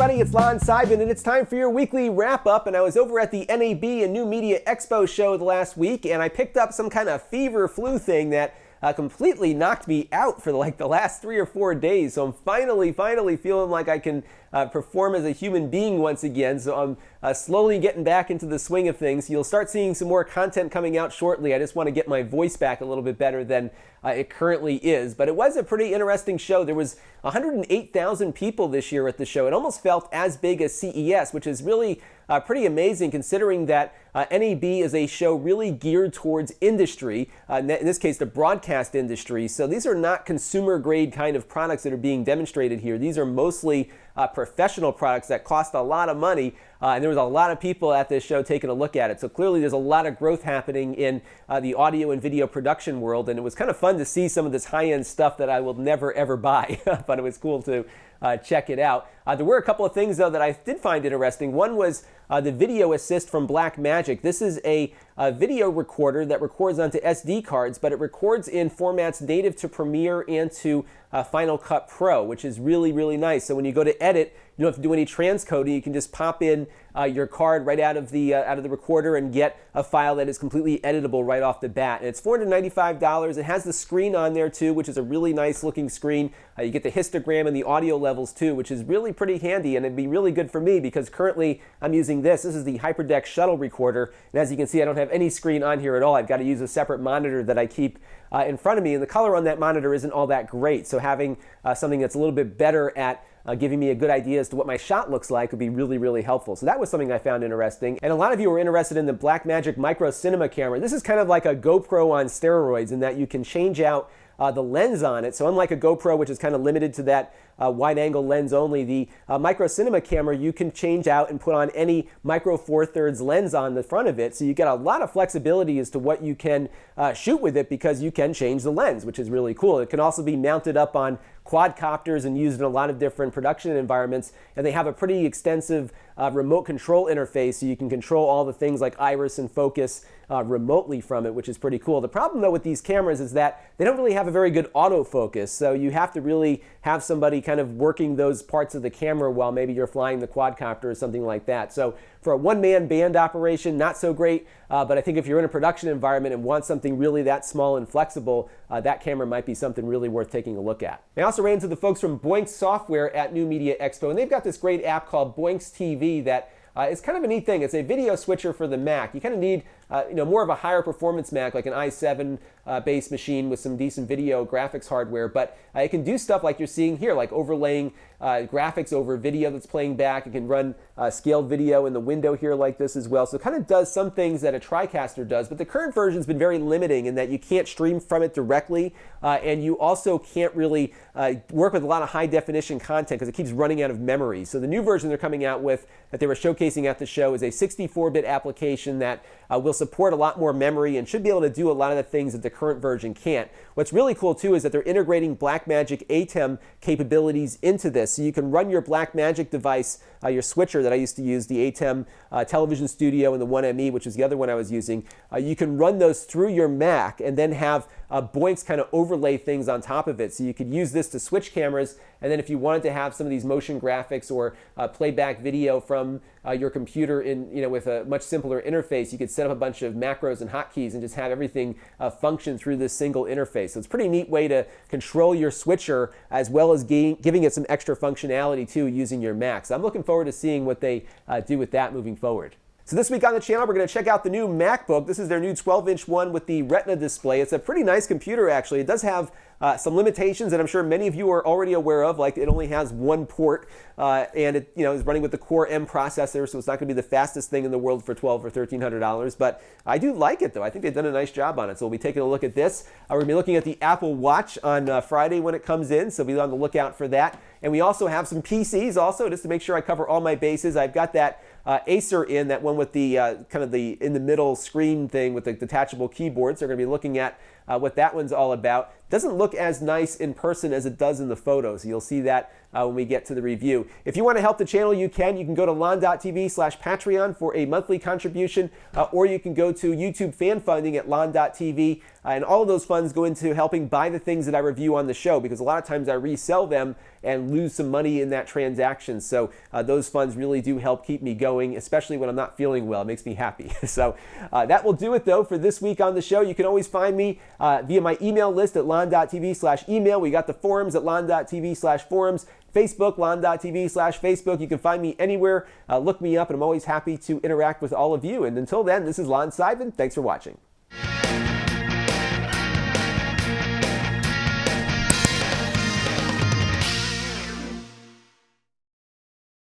everybody, it's Lon.TV, and it's time for your weekly wrap-up. And I was over at the NAB and New Media Expo show the last week, and I picked up some kind of fever flu thing that completely knocked me out for like the last 3 or 4 days. So I'm finally feeling like I can perform as a human being once again. So I'm slowly getting back into the swing of things. You'll start seeing some more content coming out shortly. I just want to get my voice back a little bit better than it currently is. But it was a pretty interesting show. There was 108,000 people this year at the show. It almost felt as big as CES, which is really pretty amazing considering that NAB is a show really geared towards industry, in this case the broadcast industry. So these are not consumer grade kind of products that are being demonstrated here. These are mostly professional products that cost a lot of money, and there was a lot of people at this show taking a look at it. So clearly there's a lot of growth happening in the audio and video production world, and it was kind of fun to see some of this high-end stuff that I will never ever buy, but it was cool to check it out. There were a couple of things though that I did find interesting. One was the video assist from Blackmagic. This is a video recorder that records onto SD cards, but it records in formats native to Premiere and to Final Cut Pro, which is really nice. So when you go to edit, you don't have to do any transcoding. You can just pop in your card right out of the recorder and get a file that is completely editable right off the bat. And it's $495. It has the screen on there too, which is a really nice looking screen. You get the histogram and the audio levels too, which is really pretty handy, and it'd be really good for me because currently I'm using this. This is the HyperDeck shuttle recorder, and as you can see, I don't have any screen on here at all. I've got to use a separate monitor that I keep in front of me, and the color on that monitor isn't all that great. So having something that's a little bit better at giving me a good idea as to what my shot looks like would be really helpful. So that was something I found interesting. And a lot of you were interested in the Blackmagic Micro Cinema camera. This is kind of like a GoPro on steroids in that you can change out the lens on it. So unlike a GoPro, which is kind of limited to that wide angle lens only, the Micro Cinema camera you can change out and put on any Micro Four Thirds lens on the front of it. So you get a lot of flexibility as to what you can shoot with it because you can change the lens, which is really cool. It can also be mounted up on quadcopters and used in a lot of different production environments, and they have a pretty extensive remote control interface, so you can control all the things like iris and focus remotely from it, which is pretty cool. The problem though with these cameras is that they don't really have a very good autofocus, so you have to really have somebody kind of working those parts of the camera while maybe you're flying the quadcopter or something like that. So for a one-man band operation, not so great, but I think if you're in a production environment and want something really that small and flexible, that camera might be something really worth taking a look at. I also ran into the folks from Boinx Software at New Media Expo, and they've got this great app called BoinxTV that it's kind of a neat thing. It's a video switcher for the Mac. You kind of need more of a higher performance Mac, like an i7 based machine with some decent video graphics hardware, but it can do stuff like you're seeing here, like overlaying graphics over video that's playing back. It can run scaled video in the window here like this as well. So it kind of does some things that a TriCaster does, but the current version has been very limiting in that you can't stream from it directly, and you also can't really work with a lot of high definition content because it keeps running out of memory. So the new version they're coming out with that they were showcasing at the show is a 64-bit application that will support a lot more memory and should be able to do a lot of the things that the current version can't. What's really cool too is that they're integrating Blackmagic ATEM capabilities into this. So you can run your Blackmagic device, your switcher that I used to use, the ATEM Television Studio and the 1ME, which is the other one I was using. You can run those through your Mac and then have Boinx kind of overlay things on top of it. So you could use this to switch cameras, and then if you wanted to have some of these motion graphics or playback video from your computer in with a much simpler interface, you could set up a bunch of macros and hotkeys and just have everything function through this single interface. So it's a pretty neat way to control your switcher as well as giving it some extra functionality too using your Mac. So I'm looking forward to seeing what they do with that moving forward. So this week on the channel, we're going to check out the new MacBook. This is their new 12-inch one with the Retina display. It's a pretty nice computer, actually. It does have some limitations that I'm sure many of you are already aware of, like it only has one port, and it is running with the Core M processor, so it's not going to be the fastest thing in the world for $1,200 or $1,300. But I do like it, though. I think they've done a nice job on it. So we'll be taking a look at this. We're going to be looking at the Apple Watch on Friday when it comes in, so be on the lookout for that. And we also have some PCs also, just to make sure I cover all my bases. I've got that Acer in, that one with the kind of the in the middle screen thing with the detachable keyboard. So we're going to be looking at what that one's all about. doesn't look as nice in person as it does in the photos. You'll see that when we get to the review. If you want to help the channel, you can go to Lon.TV/Patreon for a monthly contribution, or you can go to YouTube fan funding at Lon.TV, and all of those funds go into helping buy the things that I review on the show, because a lot of times I resell them and lose some money in that transaction. So those funds really do help keep me going, especially when I'm not feeling well. It makes me happy. So that will do it, though, for this week on the show. You can always find me via my email list at Lon.TV/email. We got the forums at Lon.TV/forums. Facebook, Lon.TV/Facebook. You can find me anywhere. Look me up, and I'm always happy to interact with all of you. And until then, this is Lon Simon. Thanks for watching.